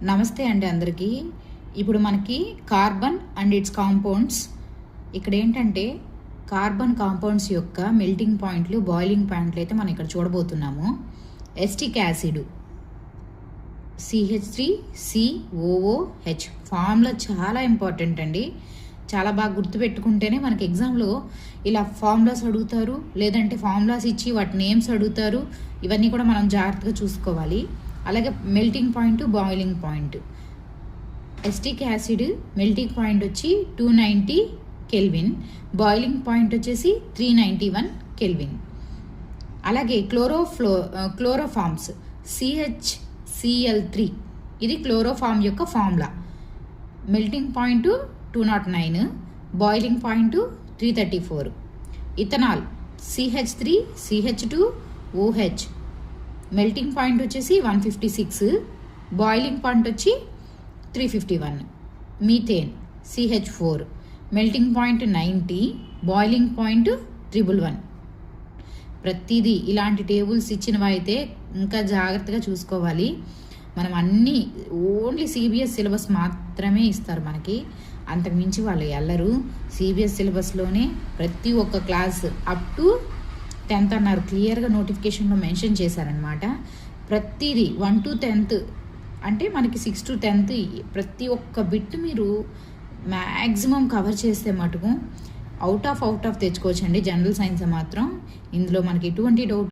నమస్తే అండి అందరికీ. ఇప్పుడు మనకి కార్బన్ అండ్ ఇట్స్ కాంపౌండ్స్, ఇక్కడ ఏంటంటే కార్బన్ కాంపౌండ్స్ యొక్క మెల్టింగ్ పాయింట్లు, బాయిలింగ్ పాయింట్లు అయితే మనం ఇక్కడ చూడబోతున్నాము. ఎస్టిక్ యాసిడ్ CH3COOH ఫార్ములా చాలా ఇంపార్టెంట్ అండి. చాలా బాగా గుర్తుపెట్టుకుంటేనే మనకి ఎగ్జామ్లో ఇలా ఫార్ములాస్ అడుగుతారు, లేదంటే ఫార్ములాస్ ఇచ్చి వాటి నేమ్స్ అడుగుతారు. ఇవన్నీ కూడా మనం జాగ్రత్తగా చూసుకోవాలి. అలాగే melting point, boiling point. Acetic acid melting point వచ్చి 290 కెల్విన్, బాయిలింగ్ పాయింట్ వచ్చేసి 391 కెల్విన్. అలాగే క్లోరోఫార్మ్స్ CHCl3, ఇది క్లోరోఫార్మ్ యొక్క formula. Melting point 209, boiling point 334. Ethanol CH3CH2OH, melting point వచ్చేసి 156, బాయిలింగ్ పాయింట్ వచ్చి 351. Methane CH4, melting point 90, boiling point 111. ప్రతిదీ ఇలాంటి tables ఇచ్చినవి అయితే ఇంకా జాగ్రత్తగా చూసుకోవాలి. మనం అన్నీ ఓన్లీ సిబిఎస్ సిలబస్ మాత్రమే ఇస్తారు మనకి, అంతకుమించి వాళ్ళు వెళ్ళరు. సిబిఎస్ సిలబస్లోనే ప్రతి ఒక్క క్లాస్ అప్ టు 10th అన్నారు, క్లియర్గా నోటిఫికేషన్లో మెన్షన్ చేశారనమాట. ప్రతిదీ 1 to 10th అంటే మనకి 6 to 10th ప్రతి ఒక్క బిట్ మీరు మ్యాక్సిమం కవర్ చేస్తే మటుకు అవుట్ ఆఫ్ తెచ్చుకోవచ్చండి. జనరల్ సైన్స్ మాత్రం ఇందులో మనకి ఎటువంటి డౌట్